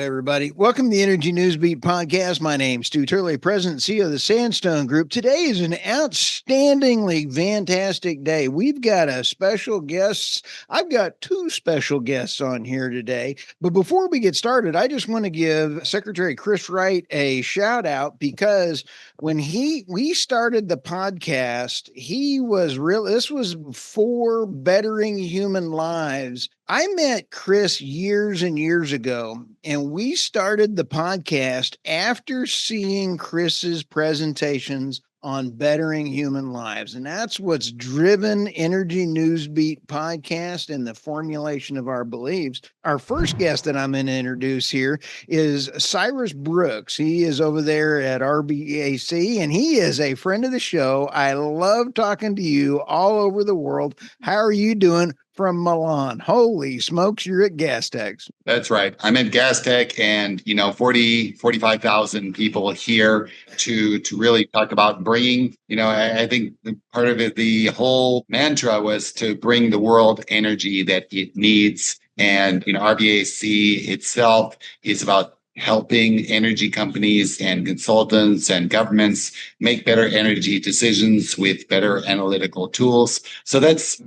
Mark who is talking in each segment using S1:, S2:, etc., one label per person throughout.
S1: everybody. Welcome to the Energy Newsbeat podcast. My name's Stu Turley, President and CEO of the Sandstone Group. Today is an outstandingly fantastic day. We've got a special guest. I've got two special guests on here today. But before we get started, I just want to give Secretary Chris Wright a shout out because when we started the podcast, this was for bettering human lives. I met Chris years and years ago, and we started the podcast after seeing Chris's presentations on bettering human lives. And that's what's driven Energy Newsbeat podcast and the formulation of our beliefs. Our first guest that I'm going to introduce here is Cyrus Brooks. He is over there at RBAC, and he is a friend of the show. I love talking to you all over the world. How are you doing? From Milan. Holy smokes, you're at GasTech.
S2: That's right. I'm at GasTech and, 45,000 people here to really talk about bringing, I think part of it, the whole mantra was to bring the world energy that it needs. And, RBAC itself is about helping energy companies and consultants and governments make better energy decisions with better analytical tools. So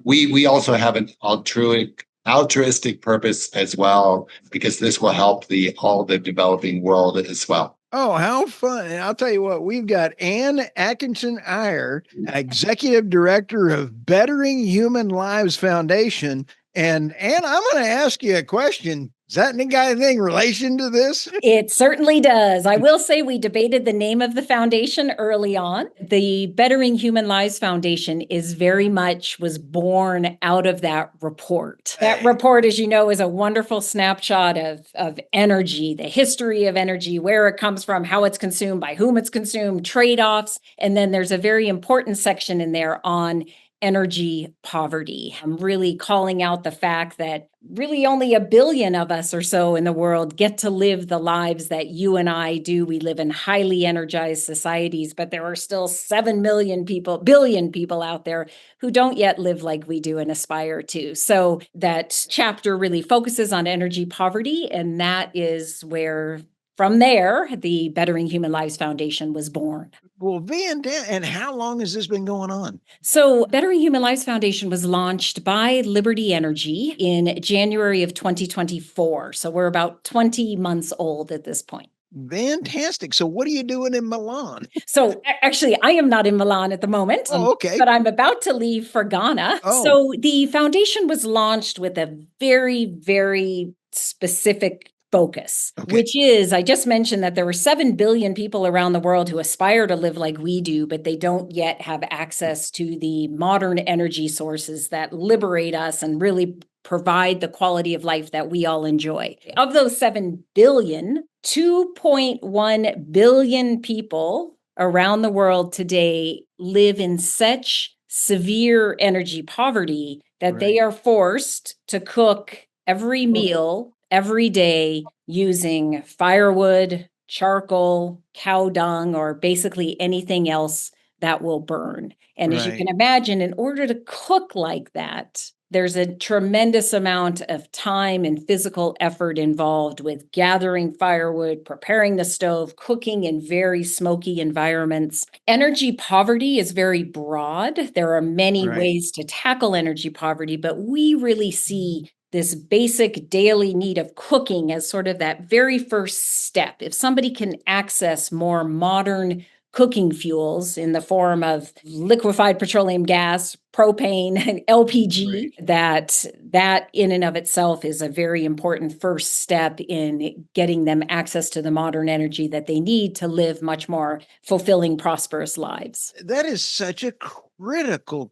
S2: we also have an altruistic purpose as well, because this will help all the developing world as well.
S1: Oh, how fun. And I'll tell you what, we've got Anne Atkinson, Hyre, Executive Director of Bettering Human Lives Foundation. And Anne, I'm going to ask you a question. Is that any kind of thing relation to this?
S3: It certainly does. I will say we debated the name of the foundation early on. The Bettering Human Lives Foundation was born out of that report. That report, as you know, is a wonderful snapshot of energy, the history of energy, where it comes from, how it's consumed, by whom it's consumed, trade-offs. And then there's a very important section in there on energy poverty. I'm really calling out the fact that really only 1 billion of us or so in the world get to live the lives that you and I do. We live in highly energized societies, but there are still 7 billion people out there who don't yet live like we do and aspire to. So that chapter really focuses on energy poverty, and that is where, from there, the Bettering Human Lives Foundation was born.
S1: Well, and how long has this been going on?
S3: So Bettering Human Lives Foundation was launched by Liberty Energy in January of 2024. So we're about 20 months old at this point.
S1: Fantastic. So what are you doing in Milan?
S3: So actually, I am not in Milan at the moment.
S1: Oh, okay.
S3: But I'm about to leave for Ghana.
S1: Oh.
S3: So the foundation was launched with a very, very specific focus, which is, I just mentioned that there were 7 billion people around the world who aspire to live like we do, but they don't yet have access to the modern energy sources that liberate us and really provide the quality of life that we all enjoy. Of those 7 billion, 2.1 billion people around the world today live in such severe energy poverty that they are forced to cook every meal every day using firewood, charcoal, cow dung, or basically anything else that will burn. And as you can imagine, in order to cook like that, there's a tremendous amount of time and physical effort involved with gathering firewood, preparing the stove, cooking in very smoky environments. Energy poverty is very broad. There are many ways to tackle energy poverty, but we really see this basic daily need of cooking as sort of that very first step. If somebody can access more modern cooking fuels in the form of liquefied petroleum gas, propane, and LPG, that in and of itself is a very important first step in getting them access to the modern energy that they need to live much more fulfilling, prosperous lives.
S1: That is such a critical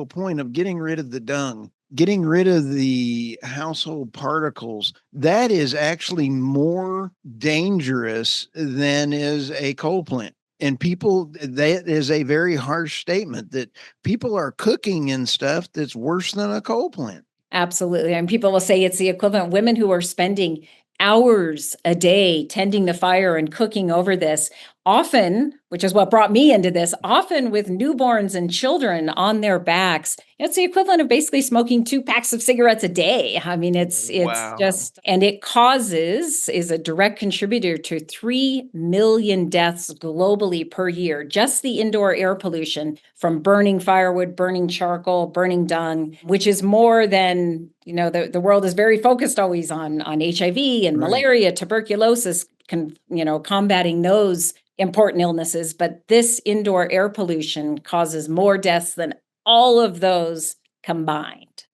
S1: point of getting rid of the dung. Getting rid of the household particles, that is actually more dangerous than is a coal plant. And that is a very harsh statement that people are cooking in stuff that's worse than a coal plant.
S3: Absolutely. And people will say it's the equivalent. Women who are spending hours a day tending the fire and cooking over this often, which is what brought me into this, often with newborns and children on their backs. It's the equivalent of basically smoking 2 packs of cigarettes a day. I mean, it's
S1: Wow.
S3: just, and it is a direct contributor to 3 million deaths globally per year. Just the indoor air pollution from burning firewood, burning charcoal, burning dung, which is more than, the world is very focused always on HIV and malaria, tuberculosis, combating those important illnesses, but this indoor air pollution causes more deaths than all of those combined.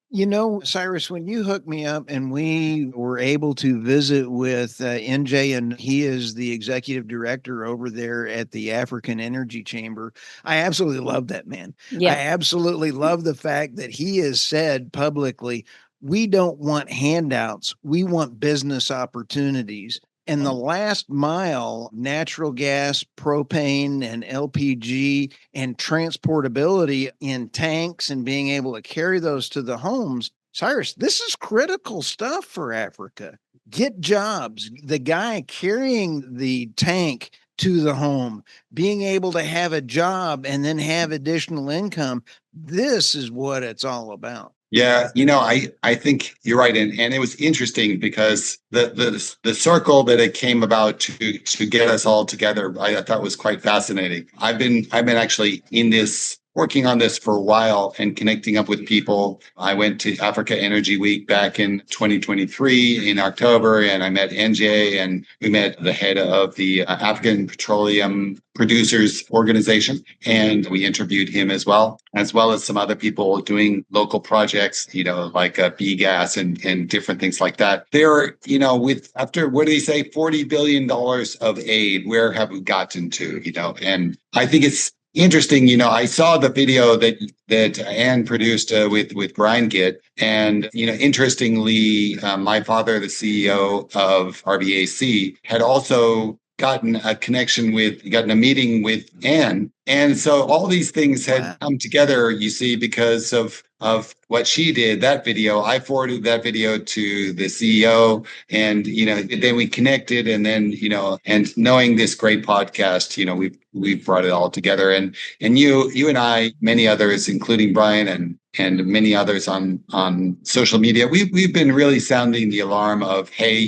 S1: Cyrus, when you hooked me up and we were able to visit with NJ, and he is the executive director over there at the African Energy Chamber, I absolutely love that man.
S3: Yeah.
S1: I absolutely love the fact that he has said publicly, we don't want handouts. We want business opportunities. And the last mile, natural gas, propane, and LPG, and transportability in tanks and being able to carry those to the homes. Cyrus, this is critical stuff for Africa. Get jobs. The guy carrying the tank to the home, being able to have a job and then have additional income. This is what it's all about.
S2: Yeah, I think you're right, and it was interesting because the circle that it came about to get us all together, I thought was quite fascinating. I've been actually working on this for a while and connecting up with people. I went to Africa Energy Week back in 2023 in October, and I met NJ, and we met the head of the African Petroleum Producers Organization, and we interviewed him as well as some other people doing local projects, like B-gas and different things like that. They're, after, what did he say, $40 billion of aid, where have we gotten to, and I think it's interesting. I saw the video that Anne produced with Brian Gitt, and interestingly, my father, the CEO of RBAC, had also gotten a meeting with Anne, and so all these things had come together. You see, because of what she did, that video, I forwarded that video to the CEO, and then we connected, and then and knowing this great podcast, we've brought it all together, and you and I, many others, including Brian and many others on social media, we've been really sounding the alarm of, hey,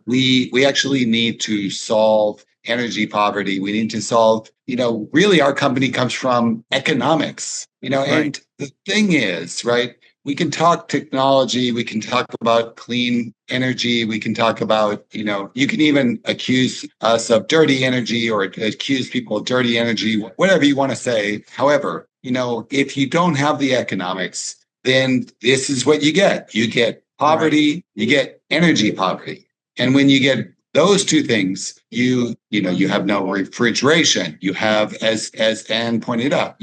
S2: we actually need to solve energy poverty. We need to solve, really our company comes from economics, and the thing is, right, we can talk technology, we can talk about clean energy, we can talk about, you can even accuse us of dirty energy or accuse people of dirty energy, whatever you want to say. However, if you don't have the economics, then this is what you get. You get poverty, you get energy poverty. And when you get those two things, you have no refrigeration. You have, as Anne pointed out,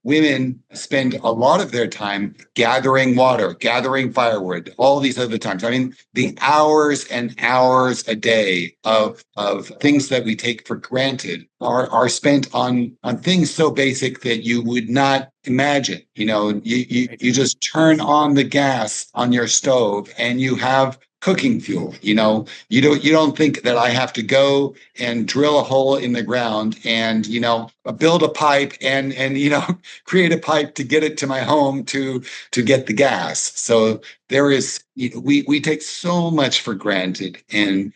S2: women spend a lot of their time gathering water, gathering firewood, all these other times. I mean, the hours and hours a day of things that we take for granted are spent on things so basic that you would not imagine. You just turn on the gas on your stove and you have cooking fuel. You don't think that I have to go and drill a hole in the ground and build a pipe and create a pipe to get it to my home to get the gas. So there is, we take so much for granted, and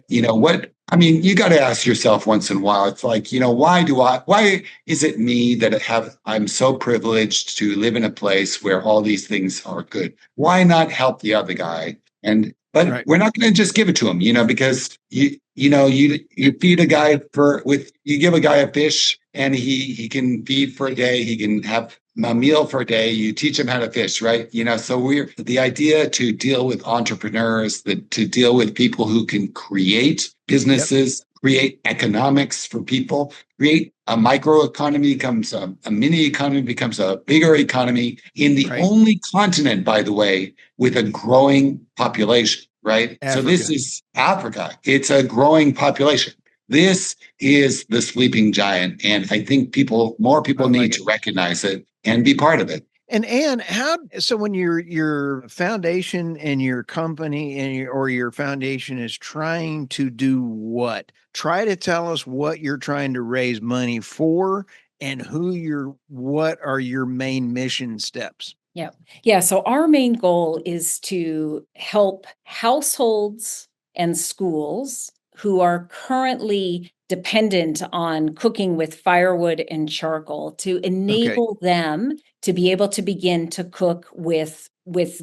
S2: what I mean, you got to ask yourself once in a while. It's like, why is it me that I'm so privileged to live in a place where all these things are good? Why not help the other guy? But we're not going to just give it to him, because you feed a guy you give a guy a fish and he can feed for a day. He can have a meal for a day. You teach him how to fish, right? So the idea to deal with entrepreneurs, to deal with people who can create businesses, create economics for people, create a micro economy becomes a mini economy, becomes a bigger economy in the only continent, by the way, with a growing population, right? Africa. So this is Africa. It's a growing population. This is the sleeping giant. And I think more people need to recognize it and be part of it.
S1: And Anne, so when your foundation and your company or your foundation is trying to do what? Try to tell us what you're trying to raise money for and what are your main mission steps?
S3: Yeah. Yeah. So our main goal is to help households and schools who are currently dependent on cooking with firewood and charcoal to
S1: Okay.
S3: enable them to be able to begin to cook with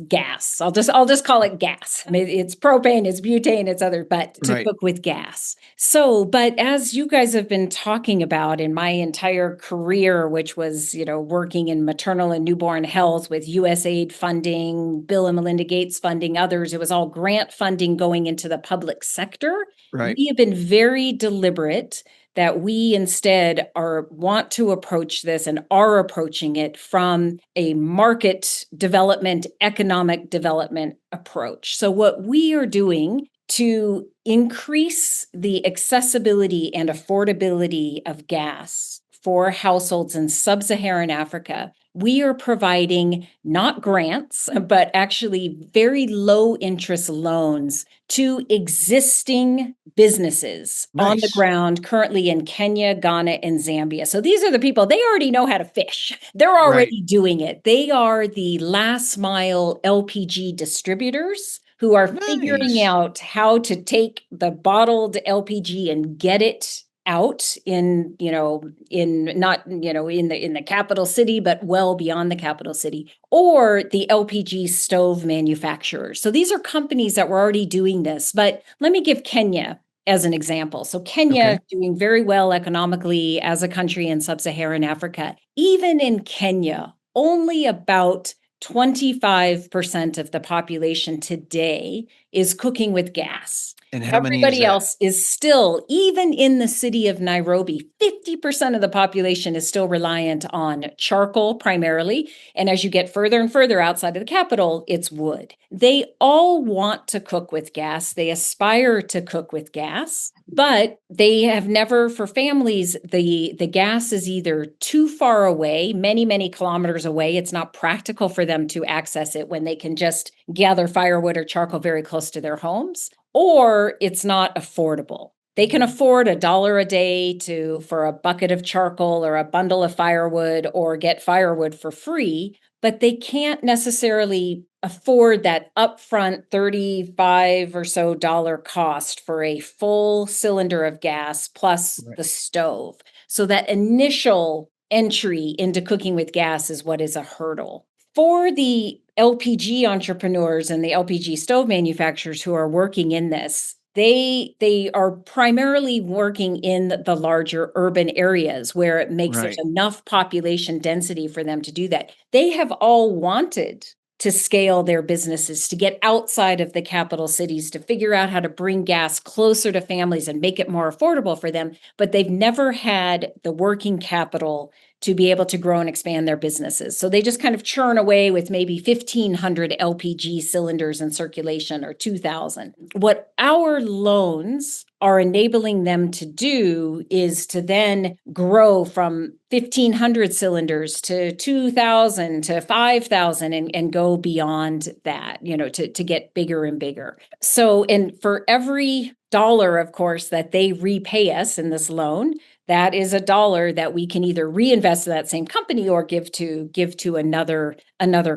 S3: gas. I'll just call it gas. I mean, it's propane, it's butane, it's other, but to
S1: Right.
S3: cook with gas. So, but as you guys have been talking about in my entire career, which was, working in maternal and newborn health with USAID funding, Bill and Melinda Gates funding, others, it was all grant funding going into the public sector.
S1: Right.
S3: We have been very deliberate that we instead want to approach this and are approaching it from a market development, economic development approach. So what we are doing to increase the accessibility and affordability of gas for households in sub-Saharan Africa, we are providing not grants, but actually very low interest loans to existing businesses on the
S1: Nice.
S3: ground currently in Kenya, Ghana, and Zambia. So these are the people, they already know how to fish. They're already doing it. They are the last mile LPG distributors who are figuring
S1: Nice.
S3: out how to take the bottled LPG and get it out in not in the capital city, but well beyond the capital city, or the LPG stove manufacturers. So these are companies that were already doing this. But let me give Kenya as an example. So Kenya doing very well economically as a country in sub-Saharan Africa. Even in Kenya, only about 25% of the population today is cooking with gas.
S1: And how many is
S3: Everybody
S1: that?
S3: else is still, even in the city of Nairobi, 50% of the population is still reliant on charcoal primarily. And as you get further and further outside of the capital, it's wood. They all want to cook with gas. They aspire to cook with gas, but they have never, for families, the gas is either too far away, many, many kilometers away. It's not practical for them to access it when they can just gather firewood or charcoal very close to their homes, or it's not affordable. They can afford $1 a day for a bucket of charcoal or a bundle of firewood or get firewood for free, but they can't necessarily afford that upfront $35 or so cost for a full cylinder of gas plus the stove. So that initial entry into cooking with gas is what is a hurdle. For the LPG entrepreneurs and the LPG stove manufacturers who are working in this, they are primarily working in the larger urban areas where it makes there's enough population density for them to do that. They have all wanted to scale their businesses, to get outside of the capital cities, to figure out how to bring gas closer to families and make it more affordable for them, but they've never had the working capital to be able to grow and expand their businesses. So they just kind of churn away with maybe 1,500 LPG cylinders in circulation or 2,000. What our loans are enabling them to do is to then grow from 1,500 cylinders to 2,000 to 5,000 and go beyond that, to get bigger and bigger. So, and for every dollar, of course, that they repay us in this loan, that is $1 that we can either reinvest in that same company or give to another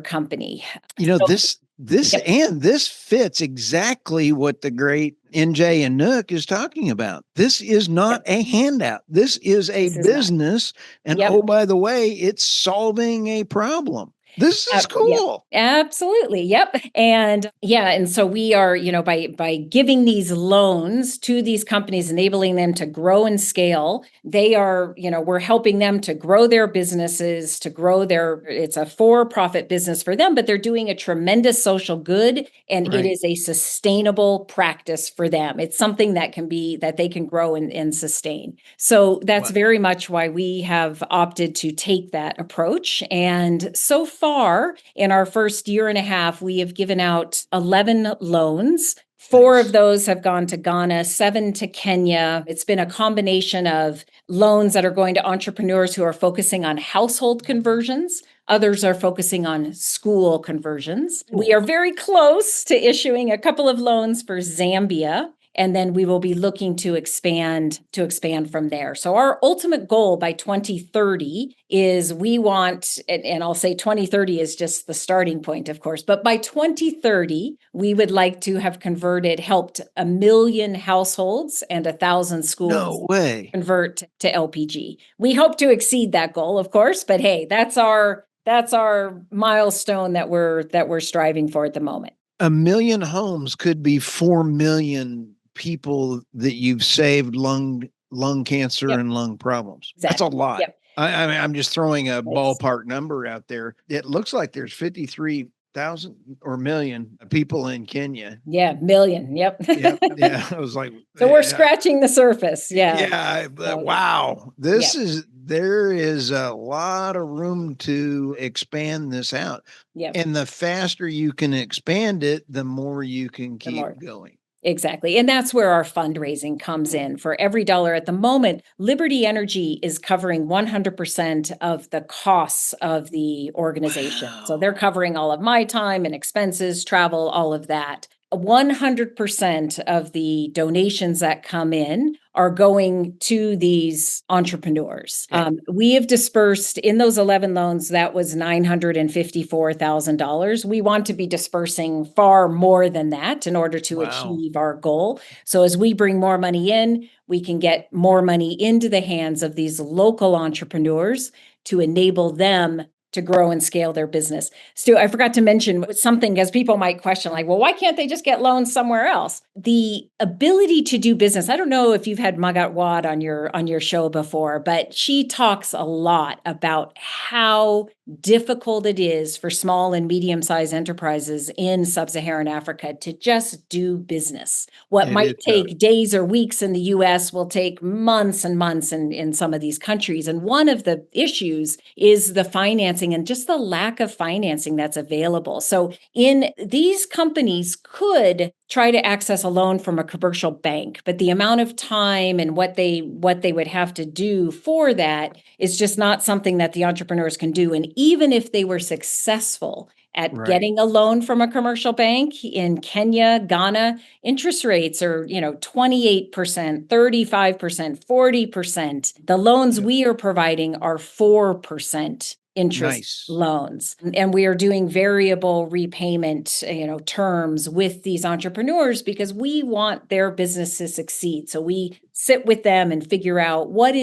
S3: company.
S1: This fits exactly what the great NJ and Nook is talking about. This is not a handout. This is a business. And oh, by the way, it's solving a problem. This is cool.
S3: Absolutely. Yep. And so we are, by giving these loans to these companies, enabling them to grow and scale, they are, we're helping them to grow their businesses, it's a for-profit business for them, but they're doing a tremendous social good, and it is a sustainable practice for them. It's something that they can grow and sustain. So that's very much why we have opted to take that approach. And so far, in our first year and a half, we have given out 11 loans. 4 of those have gone to Ghana, 7 to Kenya. It's been a combination of loans that are going to entrepreneurs who are focusing on household conversions, Others are focusing on school conversions. We are very close to issuing a couple of loans for Zambia. And then we will be looking to expand from there. So our ultimate goal by 2030 is we want, and I'll say 2030 is just the starting point, of course, but by 2030, we would like to have helped 1 million households and 1,000 schools
S1: No way.
S3: convert to LPG. We hope to exceed that goal, of course, but hey, that's our milestone that we're striving for at the moment.
S1: 1 million homes could be 4 million people that you've saved lung cancer and lung problems.
S3: Exactly.
S1: That's a lot.
S3: Yep.
S1: I mean, I'm just throwing a ballpark number out there. It looks like there's 53,000 or million people in Kenya.
S3: Yeah, million. Yep.
S1: Yeah. I was like,
S3: so we're scratching the surface. Yeah.
S1: Yeah. But wow. There is a lot of room to expand this out.
S3: Yep.
S1: And the faster you can expand it, the more you can keep going.
S3: Exactly. And that's where our fundraising comes in. For every dollar at the moment, Liberty Energy is covering 100% of the costs of the organization.
S1: Wow.
S3: So they're covering all of my time and expenses, travel, all of that. 100% of the donations that come in are going to these entrepreneurs. We have dispersed in those 11 loans, that was $954,000. We want to be dispersing far more than that in order to achieve our goal. So as we bring more money in, we can get more money into the hands of these local entrepreneurs to enable them to grow and scale their business. Stu, I forgot to mention something, because people might question, like, well, why can't they just get loans somewhere else? The ability to do business. I don't know if you've had Magatte Wad on your show before, but she talks a lot about how difficult it is for small and medium-sized enterprises in sub-Saharan Africa to just do business. What might take days or weeks in the US will take months and months in some of these countries. And one of the issues is the financing and just the lack of financing that's available. So these companies could try to access a loan from a commercial bank, but the amount of time and what they would have to do for that is just not something that the entrepreneurs can do. And even if they were successful at getting a loan from a commercial bank in Kenya, Ghana, interest rates are, 28%, 35%, 40%. The loans we are providing are 4% interest loans. And we are doing variable repayment, terms with these entrepreneurs because we want their business to succeed. So we sit with them and figure out what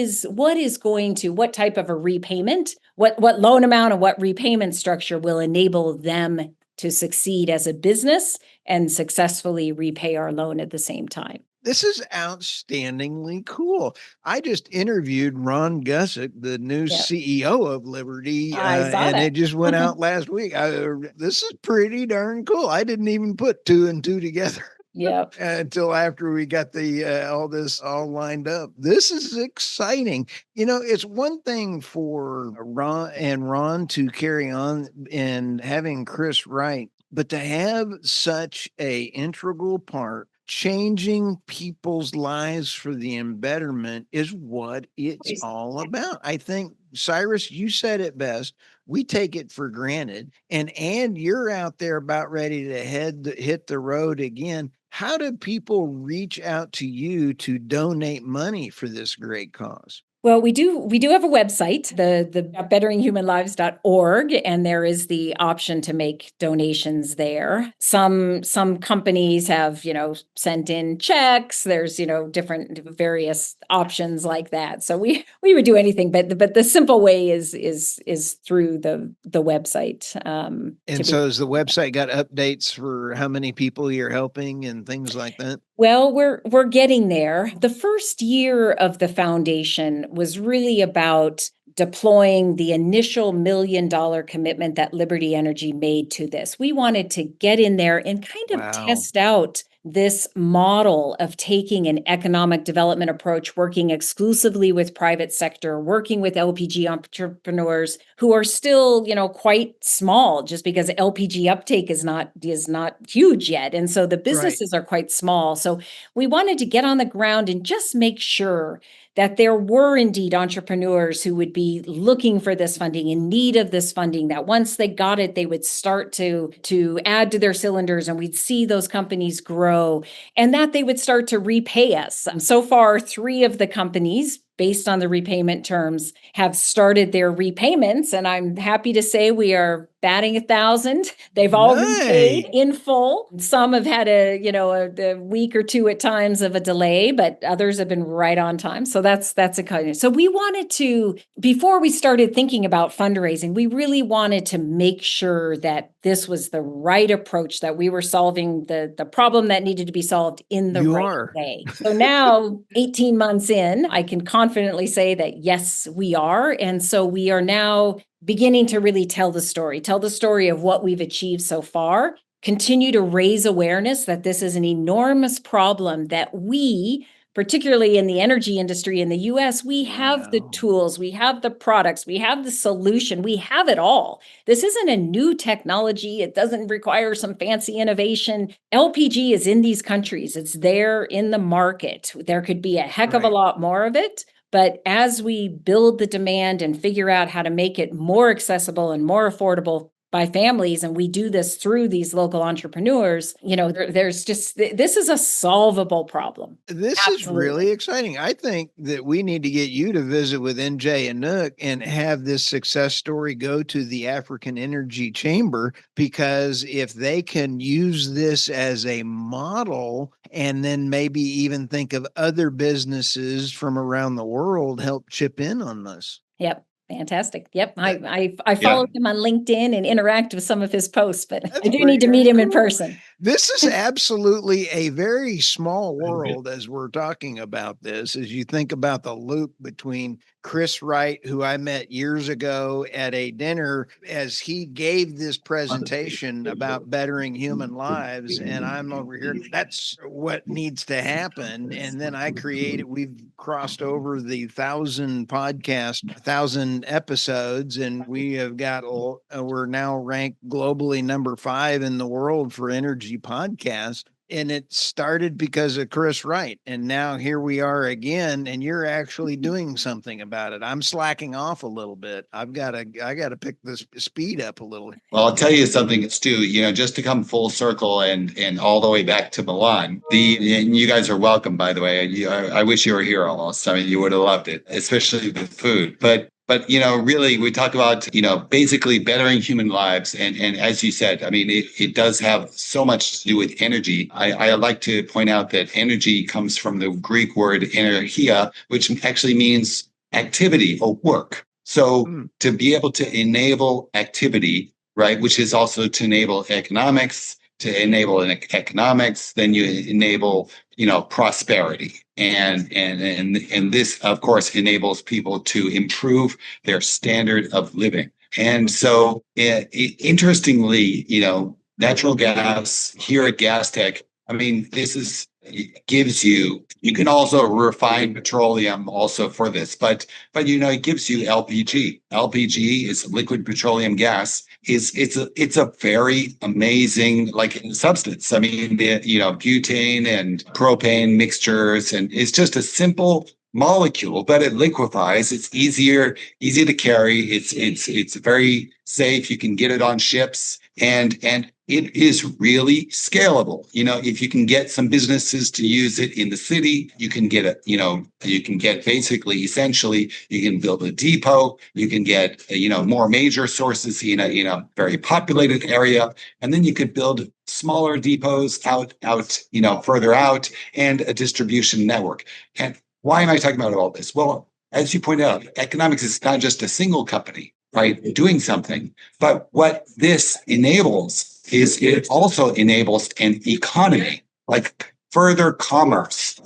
S3: type of a repayment, what loan amount and what repayment structure will enable them to succeed as a business and successfully repay our loan at the same time.
S1: This is outstandingly cool. I just interviewed Ron Gussick, the new CEO of Liberty, and it just went out last week. This is pretty darn cool. I didn't even put two and two together.
S3: Yep.
S1: Until after we got all this all lined up. This is exciting. It's one thing for Ron to carry on and having Chris Wright, but to have such a integral part, changing people's lives for the betterment is what it's all about. I think, Cyrus, you said it best. We take it for granted. And you're out there about ready to hit the road again. How do people reach out to you to donate money for this great cause?
S3: Well, we do have a website, the betteringhumanlives.org, and there is the option to make donations there. Some companies have, sent in checks. There's, different various options like that. So we would do anything, but the simple way is through the website.
S1: And so has the website got updates for how many people you're helping and things like that?
S3: Well, we're getting there. The first year of the foundation was really about deploying the initial $1 million commitment that Liberty Energy made to this. We wanted to get in there and kind of test out this model of taking an economic development approach, working exclusively with private sector, working with LPG entrepreneurs who are still, quite small, just because LPG uptake is not huge yet. And so the businesses are quite small. So we wanted to get on the ground and just make sure that there were indeed entrepreneurs who would be looking for this funding, in need of this funding, that once they got it, they would start to add to their cylinders, and we'd see those companies grow, and that they would start to repay us. So far, 3 of the companies, based on the repayment terms, have started their repayments. And I'm happy to say we are batting 1,000. They've all repaid in full. Some have had a week or 2 at times of a delay, but others have been right on time. So that's exciting. So we wanted to, before we started thinking about fundraising, we really wanted to make sure that this was the right approach, that we were solving the problem that needed to be solved in the right way. So now, 18 months in, I can confidently say that yes, we are. And so we are now beginning to really tell the story of what we've achieved so far, continue to raise awareness that this is an enormous problem, that we, particularly in the energy industry in the US, we have the tools, we have the products, we have the solution, we have it all. This isn't a new technology. It doesn't require some fancy innovation. LPG is in these countries. It's there in the market. There could be a heck of a lot more of it. But as we build the demand and figure out how to make it more accessible and more affordable by families, and we do this through these local entrepreneurs, there's just, this is a solvable problem.
S1: This is really exciting. I think that we need to get you to visit with NJ and Nook and have this success story go to the African Energy Chamber, because if they can use this as a model, and then maybe even think of other businesses from around the world help chip in on this.
S3: Yep. Fantastic. Yep. I followed him on LinkedIn and interact with some of his posts, but I do need to meet him in person.
S1: This is absolutely a very small world as we're talking about this, as you think about the loop between Chris Wright, who I met years ago at a dinner, as he gave this presentation about bettering human lives. And I'm over here, that's what needs to happen. And then we've crossed over the 1,000 podcast, 1,000 episodes, and we have got, we're now ranked globally number 5 in the world for energy podcast. And it started because of Chris Wright. And now here we are again, and you're actually doing something about it. I'm slacking off a little bit. I got to pick this speed up a little.
S2: Well, I'll tell you something, Stu, just to come full circle and all the way back to Milan, and you guys are welcome, by the way. I wish you were here almost. I mean, you would have loved it, especially the food. But really, we talk about, basically bettering human lives. And as you said, I mean, it does have so much to do with energy. I like to point out that energy comes from the Greek word energia, which actually means activity or work. So to be able to enable activity, right, which is also to enable economics, then you enable, prosperity. And this, of course, enables people to improve their standard of living. And so, interestingly, natural gas here at GasTech, I mean, you can also refine petroleum also for this, but it gives you LPG. LPG is liquid petroleum gas. It's a very amazing substance. I mean, butane and propane mixtures, and it's just a simple molecule, but it liquefies. It's easy to carry. It's very safe. You can get it on ships, and it is really scalable. If you can get some businesses to use it in the city, you can get essentially, you can build a depot, you can get, more major sources in a very populated area. And then you could build smaller depots out, further out, and a distribution network. And why am I talking about all this? Well, as you pointed out, economics is not just a single company, right, doing something, but what this enables is it also enables an economy, like further commerce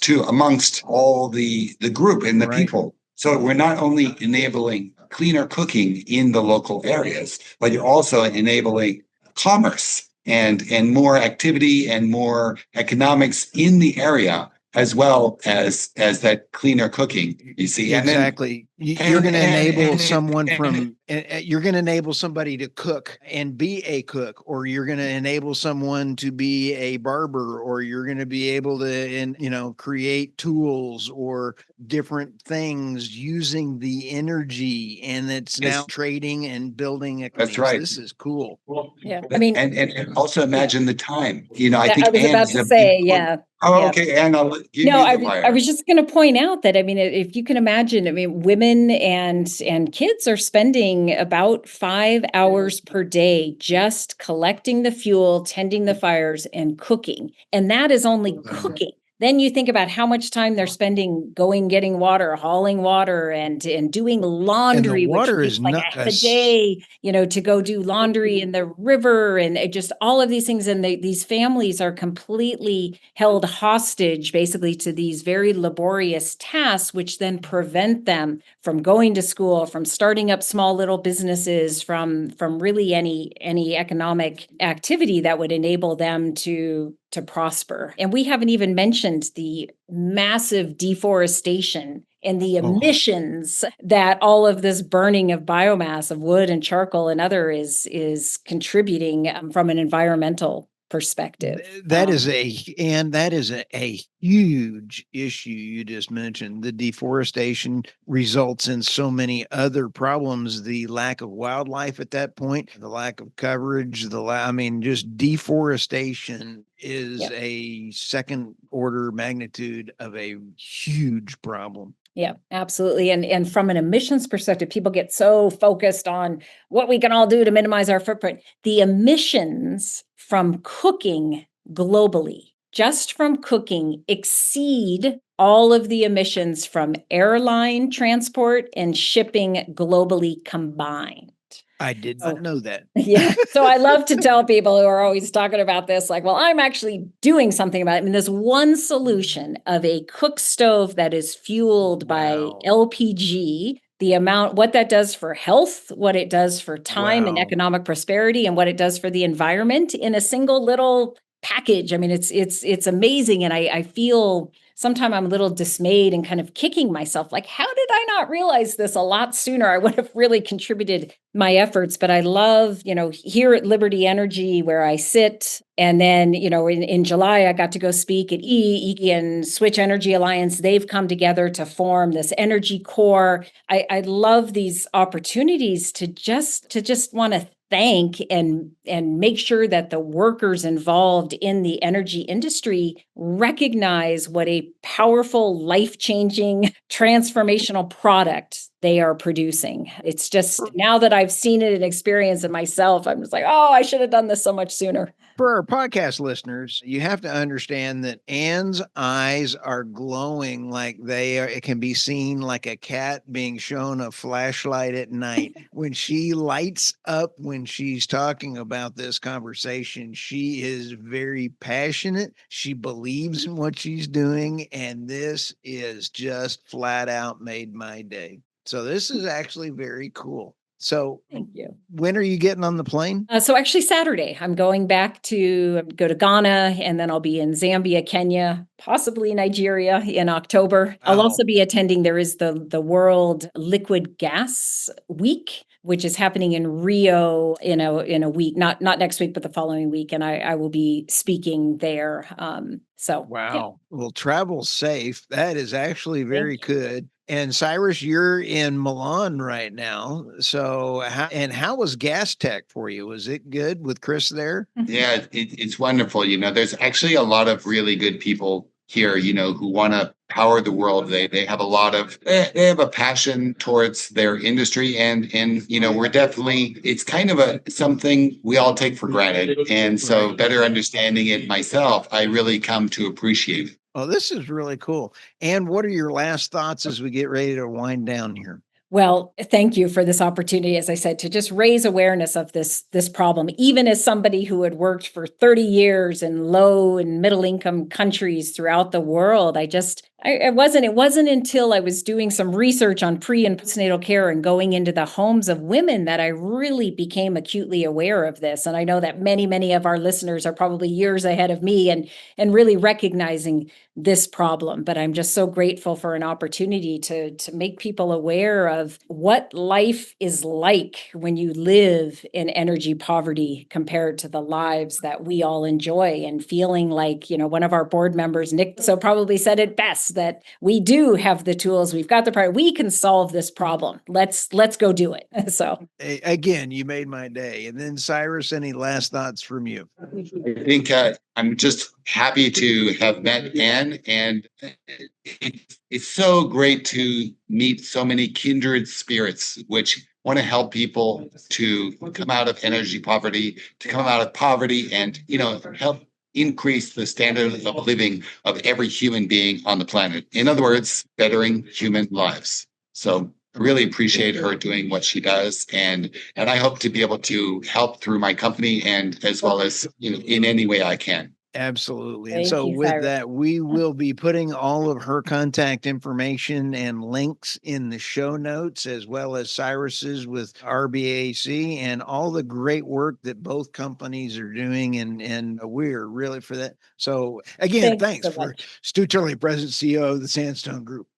S2: too, amongst all the group and the people. So we're not only enabling cleaner cooking in the local areas, but you're also enabling commerce and more activity and more economics in the area, as well as that cleaner cooking, you see.
S1: Exactly. You're going to enable someone from, you're going to enable somebody to cook and be a cook, or you're going to enable someone to be a barber, or you're going to be able to, create tools or different things using the energy. And it's now trading and building economies.
S2: That's right.
S1: This is cool.
S3: Yeah. I mean,
S2: and also imagine the time, I
S3: I
S2: think
S3: was about to say, yeah.
S2: Oh,
S3: Yeah.
S2: okay. And I'll give
S3: No,
S2: you the fire.
S3: I was just going to point out that, I mean, if you can imagine, I mean, women and kids are spending about 5 hours per day just collecting the fuel, tending the fires, and cooking. And that is only cooking. Then you think about how much time they're spending getting water, hauling water, and doing laundry,
S1: and the water
S3: which
S1: is
S3: like
S1: not
S3: half a day, to go do laundry in the river, and it just all of these things. And these families are completely held hostage, basically, to these very laborious tasks, which then prevent them from going to school, from starting up small little businesses, from really any economic activity that would enable them to prosper. And we haven't even mentioned the massive deforestation and the emissions that all of this burning of biomass, of wood and charcoal and other is contributing from an environmental perspective.
S1: That is a huge issue you just mentioned. The deforestation results in so many other problems. The lack of wildlife at that point, the lack of coverage, just deforestation is a second order magnitude of a huge problem.
S3: Yeah, absolutely. And from an emissions perspective, people get so focused on what we can all do to minimize our footprint. The emissions from cooking globally, just from cooking, exceed all of the emissions from airline transport and shipping globally combined.
S1: I did not know that.
S3: Yeah. So I love to tell people who are always talking about this, like, well, I'm actually doing something about it. I mean, there's one solution of a cook stove that is fueled by LPG, what that does for health, what it does for time and economic prosperity, and what it does for the environment in a single little package. I mean, it's amazing. And I feel sometimes I'm a little dismayed and kind of kicking myself, like, how did I not realize this a lot sooner? I would have really contributed my efforts. But I love, here at Liberty Energy, where I sit, and then, in July, I got to go speak at EE and Switch Energy Alliance. They've come together to form this energy core. I love these opportunities to just want to thank and make sure that the workers involved in the energy industry recognize what a powerful, life-changing, transformational product they are producing. It's just, now that I've seen it and experienced it myself, I'm just like, oh, I should have done this so much sooner.
S1: For our podcast listeners, you have to understand that Anne's eyes are glowing like it can be seen like a cat being shown a flashlight at night. When she lights up, when she's talking about this conversation, she is very passionate. She believes in what she's doing, and this is just flat out made my day. So this is actually very cool. So
S3: thank you.
S1: When are you getting on the plane?
S3: So actually Saturday, I'm going back to go to Ghana, and then I'll be in Zambia, Kenya, possibly Nigeria in October. I'll also be attending, there is the World Liquid Gas Week, which is happening in Rio in a week, not next week, but the following week. And I will be speaking there.
S1: Wow. Well, travel safe. That is actually very good. And Cyrus, you're in Milan right now. So how was GasTech for you? Was it good with Chris there?
S2: Yeah, it's wonderful. There's actually a lot of really good people here, who want to power the world. They have they have a passion towards their industry, and we're definitely, it's kind of something we all take for granted. And so better understanding it myself, I really come to appreciate it.
S1: Oh, this is really cool. And what are your last thoughts as we get ready to wind down here?
S3: Well, thank you for this opportunity, as I said, to just raise awareness of this problem. Even as somebody who had worked for 30 years in low and middle income countries throughout the world, It wasn't until I was doing some research on pre and postnatal care and going into the homes of women that I really became acutely aware of this. And I know that many of our listeners are probably years ahead of me and really recognizing this problem. But I'm just so grateful for an opportunity to make people aware of what life is like when you live in energy poverty compared to the lives that we all enjoy, and feeling like, one of our board members, Nick, so probably said it best, that we do have the tools, we've got the part, we can solve this problem. Let's go do it. So
S1: again, you made my day. And then Cyrus, any last thoughts from you?
S2: I think I'm just happy to have met Anne, and it's so great to meet so many kindred spirits which want to help people to come out of energy poverty, to come out of poverty, and help increase the standard of living of every human being on the planet. In other words, bettering human lives. So I really appreciate her doing what she does, and I hope to be able to help through my company, and as well as in any way I can.
S1: Absolutely. And
S3: Thank
S1: so
S3: you,
S1: with
S3: Hyre.
S1: that, we will be putting all of her contact information and links in the show notes, as well as Cyrus's with RBAC and all the great work that both companies are doing. And we're really for that. So again,
S3: Thanks
S1: thanks
S3: so
S1: for
S3: much.
S1: Stu Turley, President CEO of the Sandstone Group.